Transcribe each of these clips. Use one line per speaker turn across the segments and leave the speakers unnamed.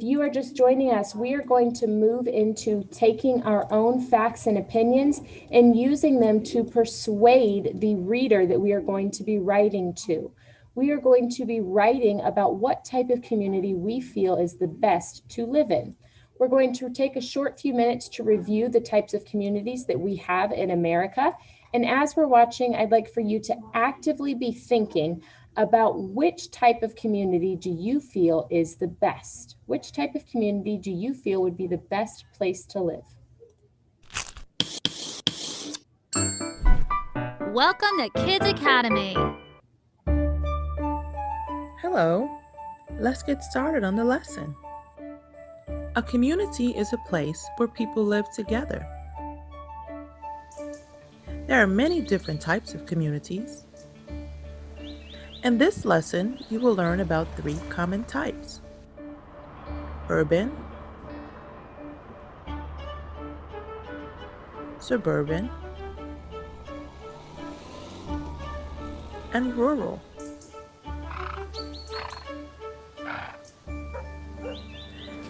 If you are just joining us, we are going to move into taking our own facts and opinions and using them to persuade the reader that we are going to be writing to. We are going to be writing about what type of community we feel is the best to live in. We're going to take a short few minutes to review the types of communities that we have in America. And as we're watching, I'd like for you to actively be thinking about which type of community do you feel is the best? Which type of community do you feel would be the best place to live?
Welcome to Kids Academy.
Hello, let's get started on the lesson. A community is a place where people live together. There are many different types of communities. In this lesson, you will learn about 3 common types: urban, suburban, and rural.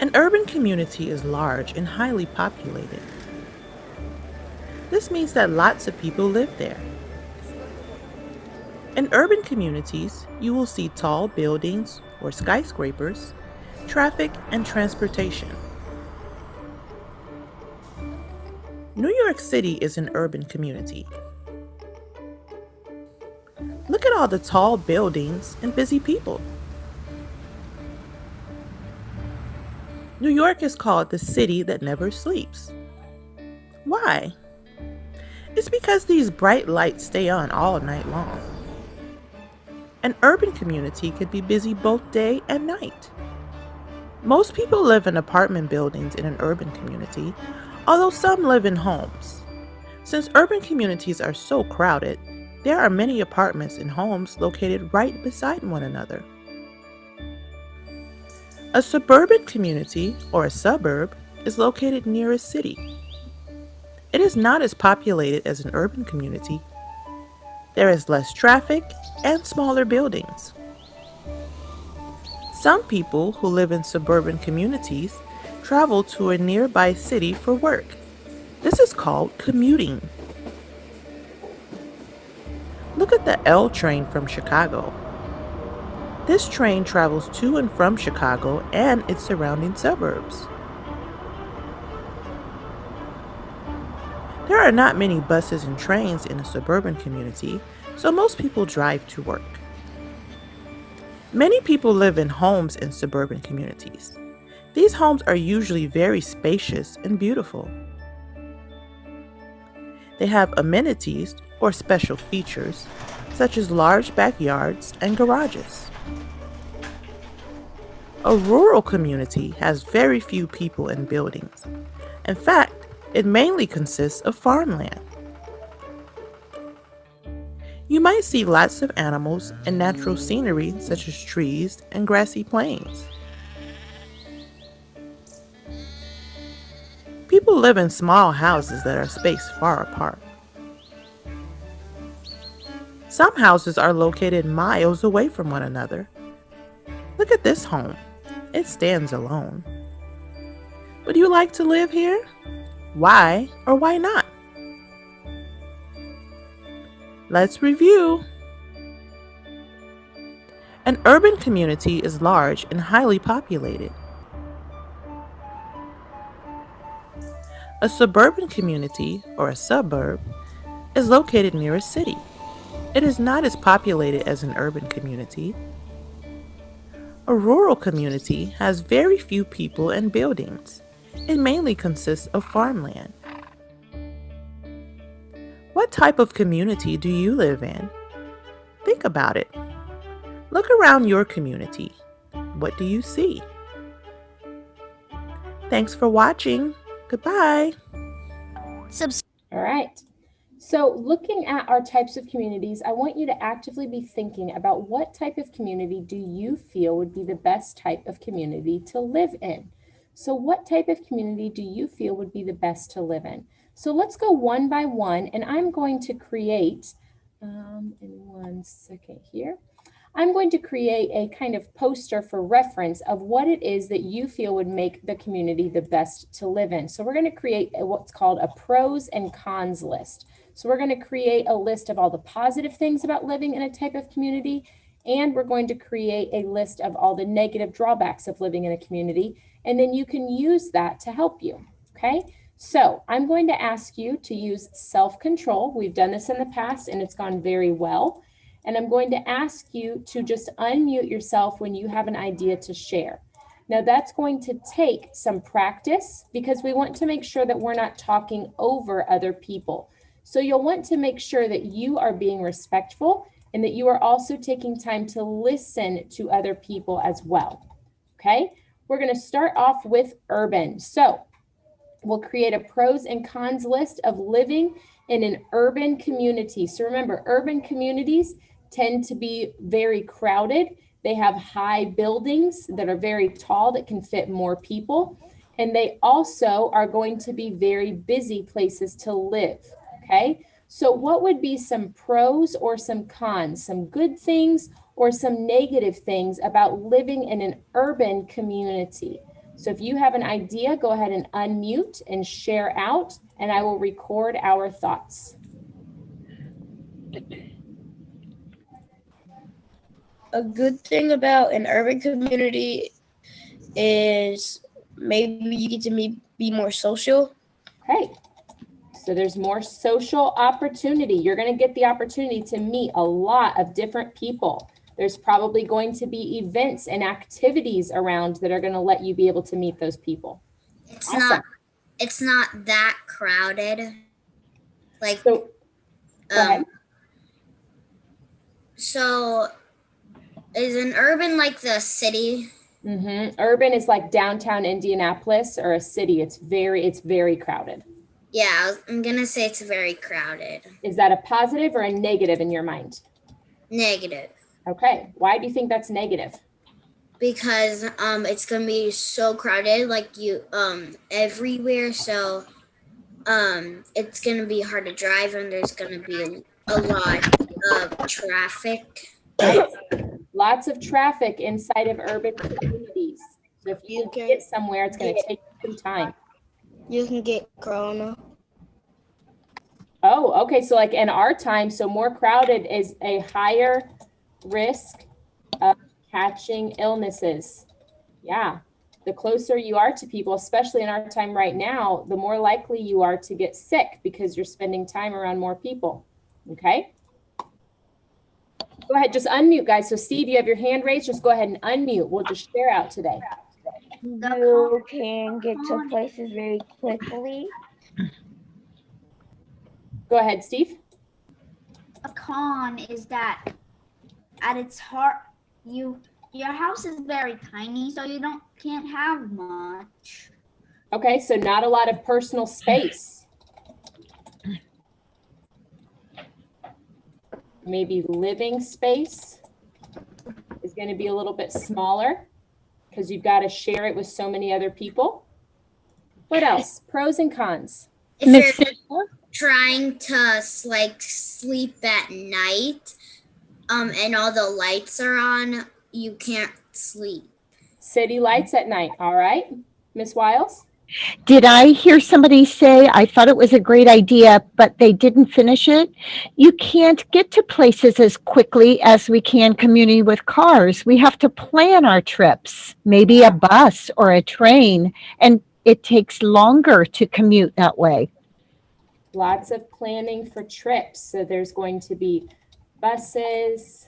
An urban community is large and highly populated. This means that lots of people live there. In urban communities, you will see tall buildings or skyscrapers, traffic, and transportation. New York City is an urban community. Look at all the tall buildings and busy people. New York is called the city that never sleeps. Why? It's because these bright lights stay on all night long. An urban community could be busy both day and night. Most people live in apartment buildings in an urban community, although some live in homes. Since urban communities are so crowded, there are many apartments and homes located right beside one another. A suburban community, or a suburb, is located near a city. It is not as populated as an urban community. There is less traffic and smaller buildings. Some people who live in suburban communities travel to a nearby city for work. This is called commuting. Look at the L train from Chicago. This train travels to and from Chicago and its surrounding suburbs. There are not many buses and trains in a suburban community, so most people drive to work. Many people live in homes in suburban communities. These homes are usually very spacious and beautiful. They have amenities or special features, such as large backyards and garages. A rural community has very few people and buildings. In fact, it mainly consists of farmland. You might see lots of animals and natural scenery such as trees and grassy plains. People live in small houses that are spaced far apart. Some houses are located miles away from one another. Look at this home. It stands alone. Would you like to live here? Why or why not? Let's review. An urban community is large and highly populated. A suburban community, or a suburb, is located near a city. It is not as populated as an urban community. A rural community has very few people and buildings. It mainly consists of farmland. What type of community do you live in? Think about it. Look around your community. What do you see? Thanks for watching. Goodbye.
All right. So looking at our types of communities, I want you to actively be thinking about what type of community do you feel would be the best type of community to live in? So what type of community do you feel would be the best to live in? So let's go one by one, and I'm going to create, in one second here, I'm going to create a kind of poster for reference of what it is that you feel would make the community the best to live in. So we're going to create what's called a pros and cons list. So we're going to create a list of all the positive things about living in a type of community, and we're going to create a list of all the negative drawbacks of living in a community, and then you can use that to help you, okay? So I'm going to ask you to use self-control. We've done this in the past and it's gone very well. And I'm going to ask you to just unmute yourself when you have an idea to share. Now that's going to take some practice because we want to make sure that we're not talking over other people. So you'll want to make sure that you are being respectful and that you are also taking time to listen to other people as well. Okay, we're going to start off with urban. So we'll create a pros and cons list of living in an urban community. So remember, urban communities tend to be very crowded. They have high buildings that are very tall that can fit more people. And they also are going to be very busy places to live, okay? So what would be some pros or some cons, some good things or some negative things about living in an urban community? So if you have an idea, go ahead and unmute and share out, and I will record our thoughts.
A good thing about an urban community is maybe you get to be more social.
Okay, so there's more social opportunity. You're going to get the opportunity to meet a lot of different people. There's probably going to be events and activities around that are going to let you be able to meet those people.
It's not that crowded. Like,
so, go ahead.
So is an urban like the city?
Urban is like downtown Indianapolis or a city. It's very crowded.
Yeah, I'm gonna say it's very crowded.
Is that a positive or a negative in your mind?
Negative.
Okay, why do you think that's negative?
Because it's gonna be so crowded, like you everywhere. So it's gonna be hard to drive, and there's gonna be a lot of traffic.
Lots of traffic inside of urban communities. So if you can get somewhere, it's going to take some time.
You can get corona.
Oh, okay. So like in our time, so more crowded is a higher risk of catching illnesses. Yeah. The closer you are to people, especially in our time right now, the more likely you are to get sick because you're spending time around more people. Okay. Go ahead, just unmute, guys. So Steve, you have your hand raised. Just go ahead and unmute. We'll just share out today.
You can get to places very quickly.
Go ahead, Steve.
A con is that at its heart, your house is very tiny, so you can't have much.
Okay, so not a lot of personal space. Maybe living space is going to be a little bit smaller because you've got to share it with so many other people. What else? Pros and cons.
If you're trying to like sleep at night, and all the lights are on, you can't sleep.
City lights at night. All right, Miss Wiles.
Did I hear somebody say, I thought it was a great idea, but they didn't finish it? You can't get to places as quickly as we can commuting with cars. We have to plan our trips, maybe a bus or a train, and it takes longer to commute that way.
Lots of planning for trips. So there's going to be buses,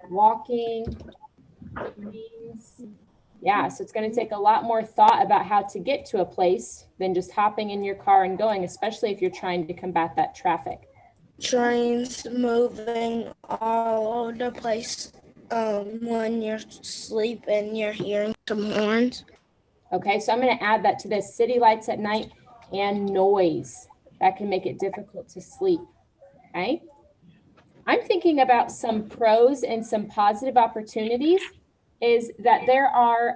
walking, trains. Yeah, so it's going to take a lot more thought about how to get to a place than just hopping in your car and going, especially if you're trying to combat that traffic.
Trains moving all over the place when you're asleep and you're hearing some horns.
Okay, so I'm going to add that to this. City lights at night and noise. That can make it difficult to sleep. Okay. I'm thinking about some pros and some positive opportunities. Is that there are,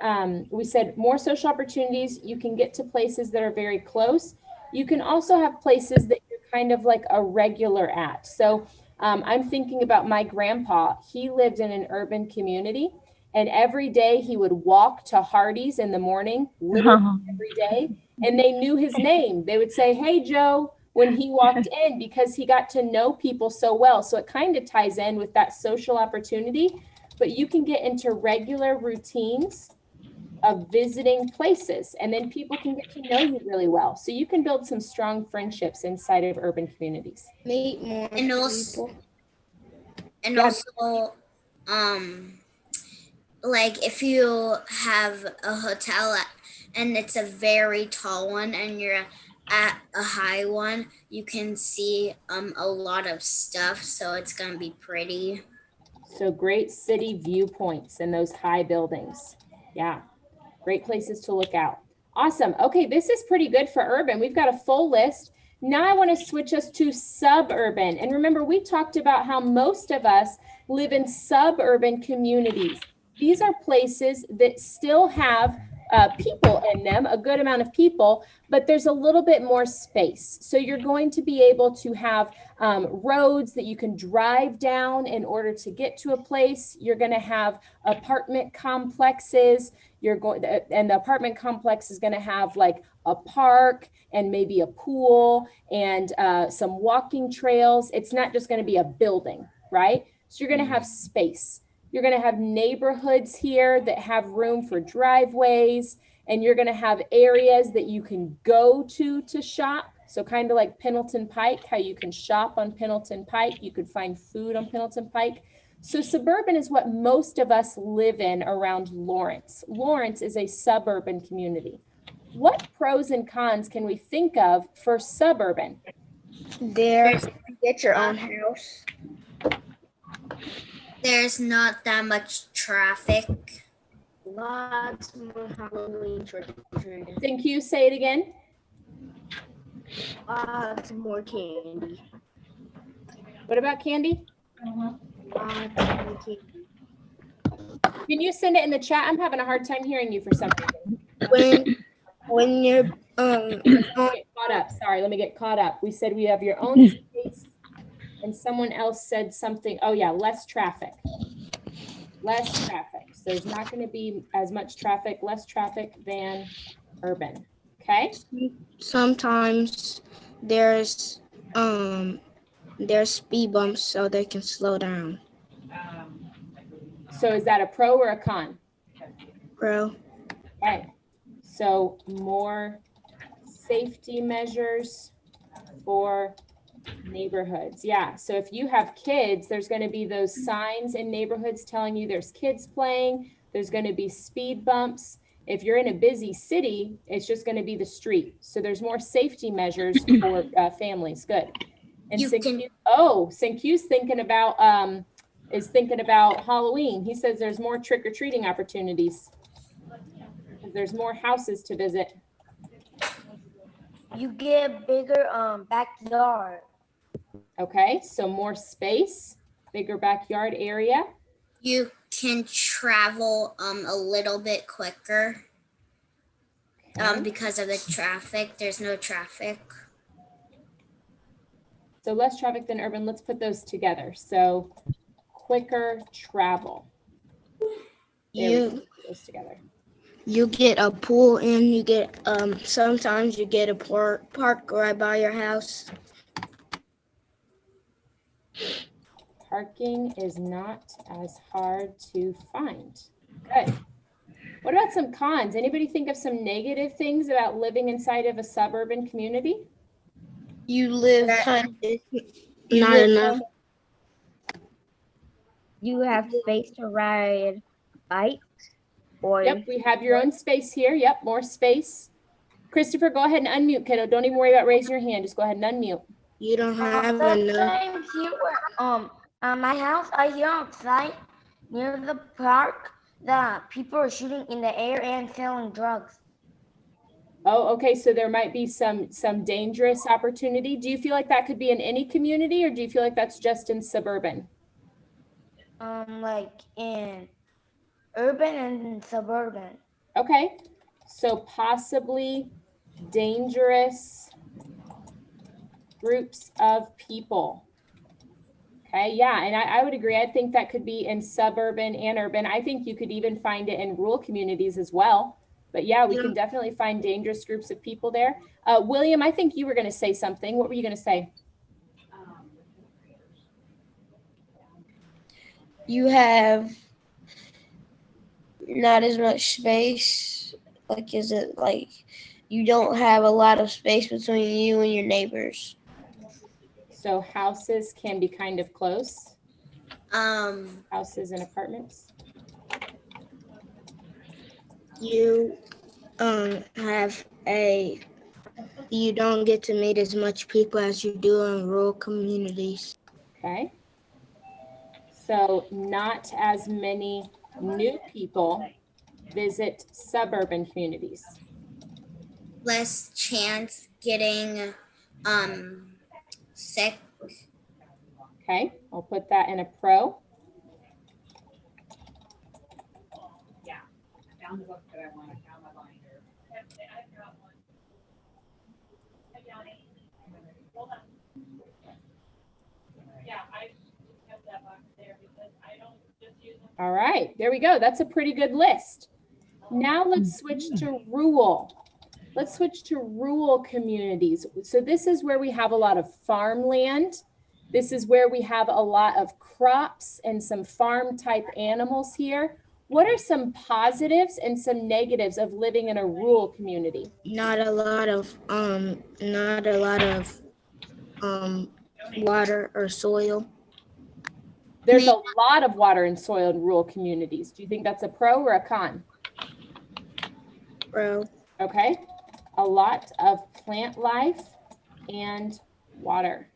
we said more social opportunities. You can get to places that are very close. You can also have places that you're kind of like a regular at. So I'm thinking about my grandpa. He lived in an urban community, and every day he would walk to Hardee's in the morning, literally every day, and they knew his name. They would say, "Hey, Joe," when he walked in, because he got to know people so well. So it kind of ties in with that social opportunity, but you can get into regular routines of visiting places, and then people can get to know you really well. So you can build some strong friendships inside of urban communities.
Meet more
And also,
people.
and
Yeah.
also, like if you have a hotel and it's a very tall one and you're at a high one, you can see a lot of stuff, so it's gonna be pretty.
So great city viewpoints in those high buildings. Yeah, great places to look out. Awesome. Okay, this is pretty good for urban. We've got a full list. Now I want to switch us to suburban. And remember, we talked about how most of us live in suburban communities. These are places that still have people in them, a good amount of people, but there's a little bit more space. So you're going to be able to have roads that you can drive down in order to get to a place. You're going to have apartment complexes. And the apartment complex is going to have like a park and maybe a pool and some walking trails. It's not just going to be a building, right? So you're going to have space. You're going to have neighborhoods here that have room for driveways, and you're going to have areas that you can go to shop. So kind of like Pendleton Pike, how you can shop on Pendleton Pike. You could find food on Pendleton Pike. So suburban is what most of us live in around Lawrence. Lawrence is a suburban community. What pros and cons can we think of for suburban?
There, you get your own house.
There's not that much traffic.
Lots more Halloween trick-or-treating.
Thank you. Say it again.
Lots more candy.
What about candy?
Lots more candy.
Can you send it in the chat? I'm having a hard time hearing you for some reason.
When you're
Get caught up. Sorry, let me get caught up. We said we have your own space, and someone else said something. Oh yeah, less traffic. Less traffic. So there's not going to be as much traffic, less traffic than urban. Okay.
sometimes there's speed bumps so they can slow down.
So is that a pro or a con?
Bro,
Okay. So more safety measures for neighborhoods. Yeah. So if you have kids, there's going to be those signs in neighborhoods telling you there's kids playing. There's going to be speed bumps. If you're in a busy city, it's just going to be the street. So there's more safety measures for families. Good. And Sinkyu's thinking about Halloween. He says there's more trick-or-treating opportunities. There's more houses to visit.
You get bigger backyard.
Okay, so more space, bigger backyard area.
You can travel a little bit quicker because of the traffic. There's no traffic.
So less traffic than urban. Let's put those together. So quicker travel. Those together.
you get a pool and you get sometimes you get a park right by your house.
Parking is not as hard to find. Good. What about some cons? Anybody think of some negative things about living inside of a suburban community?
You live not enough.
You have space to ride bikes. Or
Yep, we have your own space here. Yep, more space. Christopher, go ahead and unmute, kiddo. Don't even worry about raising your hand. Just go ahead and unmute.
You don't have enough.
Same here. My house, I hear outside near the park that people are shooting in the air and selling drugs.
Oh, okay. So there might be some dangerous opportunity. Do you feel like that could be in any community, or do you feel like that's just in suburban?
Like in urban and suburban.
Okay. So possibly dangerous groups of people. Okay, yeah, and I would agree. I think that could be in suburban and urban. I think you could even find it in rural communities as well. But yeah, we can definitely find dangerous groups of people there. William, I think you were going to say something. What were you going to say?
You have not as much space. Like, is it like you don't have a lot of space between you and your neighbors?
So houses can be kind of close,
Um,
houses and apartments.
You you don't get to meet as much people as you do in rural communities.
Okay. So not as many new people visit suburban communities.
less chance getting sick.
Okay, I'll put that in a pro. All right, there we go. That's a pretty good list. Now let's switch to rural. Let's switch to rural communities. So this is where we have a lot of farmland. This is where we have a lot of crops and some farm type animals here. What are some positives and some negatives of living in a rural community?
Not a lot of water or soil.
There's a lot of water and soil in rural communities. Do you think that's a pro or a con?
Pro.
Okay. A lot of plant life and water.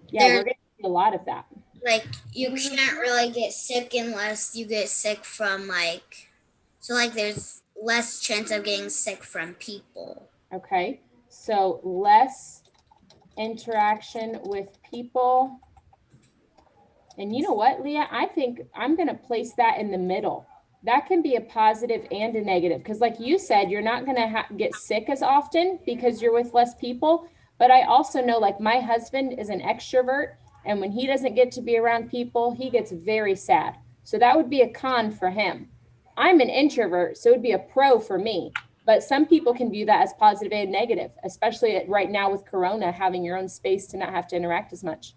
Yeah, we're going to see a lot of that.
Like you can't really get sick unless you get sick from there's less chance of getting sick from people.
Okay. So less interaction with people. And you know what, Leah? I think I'm going to place that in the middle. That can be a positive and a negative because like you said, you're not going to get sick as often because you're with less people. But I also know like my husband is an extrovert and when he doesn't get to be around people, he gets very sad. So that would be a con for him. I'm an introvert, so it would be a pro for me. But some people can view that as positive and negative, especially right now with Corona, having your own space to not have to interact as much.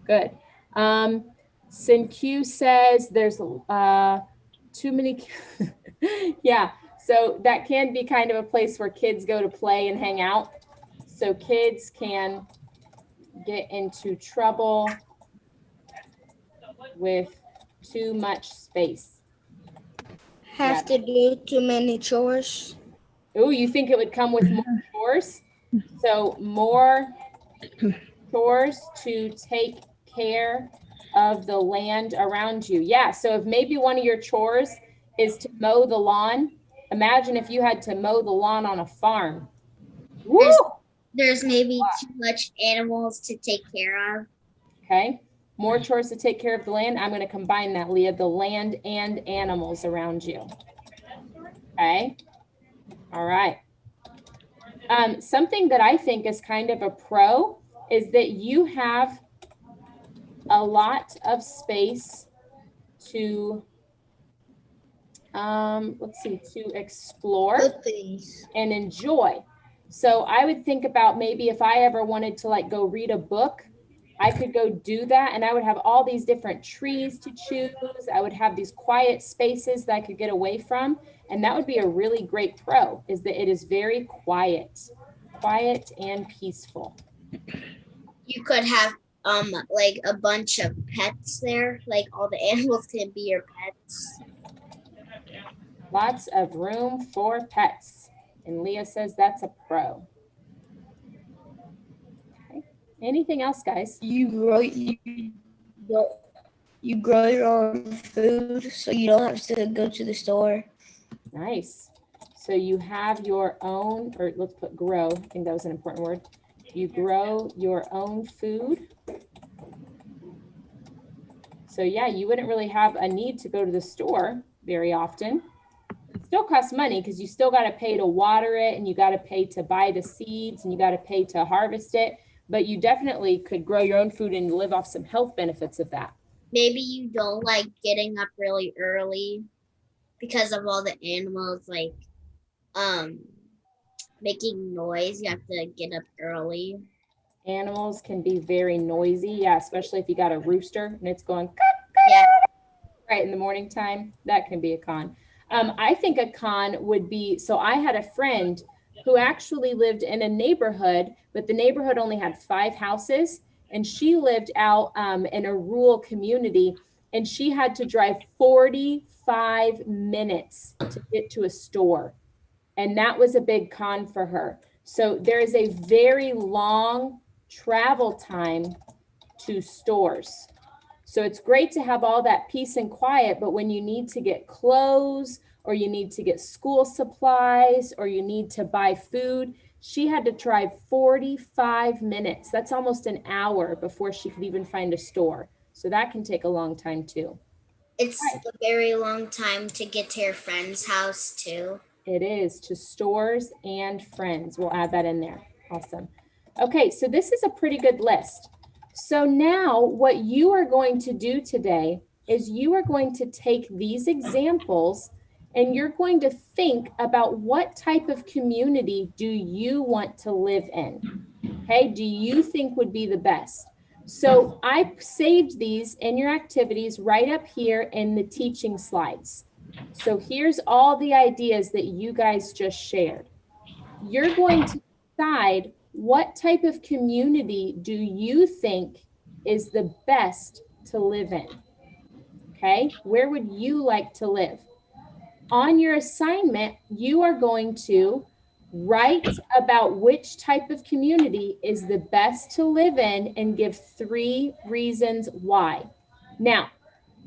Good. SinQ says there's too many. Yeah, so that can be kind of a place where kids go to play and hang out. So kids can get into trouble with too much space.
Have to do too many chores.
Oh, you think it would come with more chores? So more chores to take care of the land around you. Yeah, so if maybe one of your chores is to mow the lawn, imagine if you had to mow the lawn on a farm. Woo!
There's maybe too much animals to take care of.
Okay, more chores to take care of the land. I'm going to combine that, Leah, the land and animals around you. Okay, all right. Something that I think is kind of a pro is that you have a lot of space to to explore and enjoy. So I would think about maybe if I ever wanted to like go read a book, I could go do that and I would have all these different trees to choose. I would have these quiet spaces that I could get away from. And that would be a really great pro, is that it is very quiet and peaceful.
You could have like a bunch of pets there, like all the animals can be your pets.
Lots of room for pets. And Leah says that's a pro. Okay. Anything else, guys?
You grow your own food, so you don't have to go to the store.
Nice. So you have your own, or let's put grow. I think that was an important word. You grow your own food. So yeah, you wouldn't really have a need to go to the store very often. It still costs money because you still got to pay to water it and you got to pay to buy the seeds and you got to pay to harvest it. but you definitely could grow your own food and live off some health benefits of that.
Maybe you don't like getting up really early because of all the animals like um making noise. You have to get up early.
Animals can be very noisy, yeah, especially if you got a rooster and it's going
Yeah.
right in the morning time. That can be a con. I think a con would be, so I had a friend who actually lived in a neighborhood, but the neighborhood only had 5 houses, and she lived out in a rural community, and she had to drive 45 minutes to get to a store. And that was a big con for her. So there is a very long travel time to stores. So it's great to have all that peace and quiet, but when you need to get clothes or you need to get school supplies or you need to buy food, she had to drive 45 minutes. That's almost an hour before she could even find a store. So that can take a long time too.
It's a very long time to get to your friend's house too.
It is, to stores and friends. We'll add that in there. Awesome. Okay, so this is a pretty good list. So now what you are going to do today is you are going to take these examples and you're going to think about what type of community do you want to live in? Okay, do you think would be the best? So I saved these in your activities right up here in the teaching slides. So here's all the ideas that you guys just shared. You're going to decide what type of community do you think is the best to live in? Okay, where would you like to live? On your assignment, you are going to write about which type of community is the best to live in and give 3 reasons why. Now,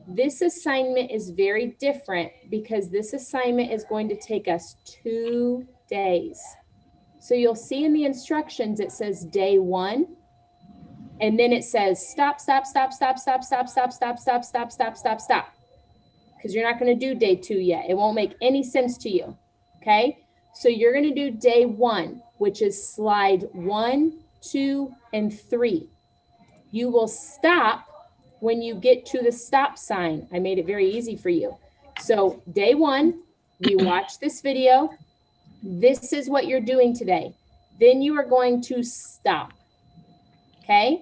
this assignment is very different because this assignment is going to take us 2 days. So you'll see in the instructions, it says day 1, and then it says stop, stop, stop, stop, stop, stop, stop, stop, stop, stop, stop, stop, stop. Because you're not going to do day 2 yet. It won't make any sense to you. Okay? So you're going to do day 1, which is slide 1, 2, and 3. You will stop when you get to the stop sign. I made it very easy for you. So day 1, we watch this video. This is what you're doing today. Then you are going to stop. Okay?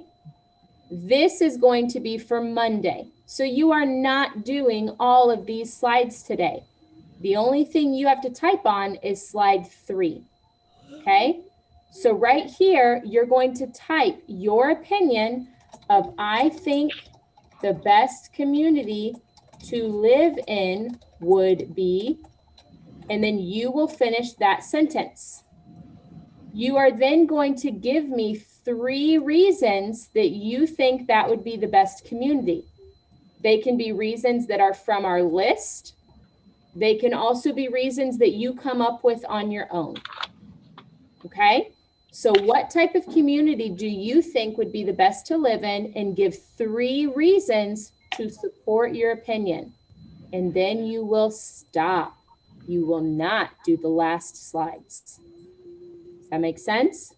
This is going to be for Monday. So you are not doing all of these slides today. The only thing you have to type on is slide 3. Okay? So right here, you're going to type your opinion of I think the best community to live in would be, and then you will finish that sentence. You are then going to give me 3 reasons that you think that would be the best community. They can be reasons that are from our list. They can also be reasons that you come up with on your own. Okay? So what type of community do you think would be the best to live in, and give 3 reasons to support your opinion. And then you will stop. You will not do the last slides. Does that make sense?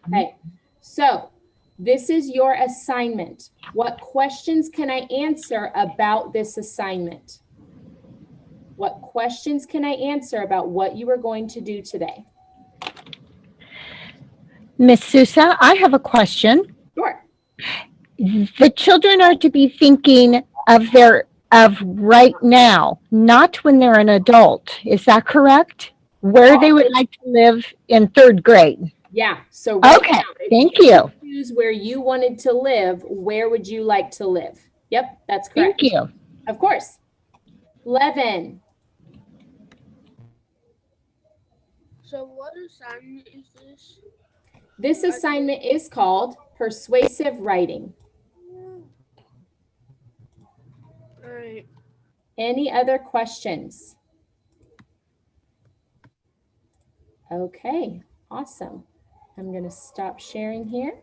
Okay, so this is your assignment. What questions can I answer about this assignment? What questions can I answer about what you are going to do today?
Miss Sousa, I have a question.
Sure.
The children are to be thinking of right now, not when they're an adult. Is that correct? Where they would like to live in 3rd grade.
Yeah. So right
okay.
Now,
Thank you.
Choose where you wanted to live. Where would you like to live? Yep, that's correct.
Thank you.
Of course. Levin.
So what assignment is this?
This assignment is called Persuasive Writing.
All right.
Any other questions? Okay, awesome. I'm going to stop sharing here.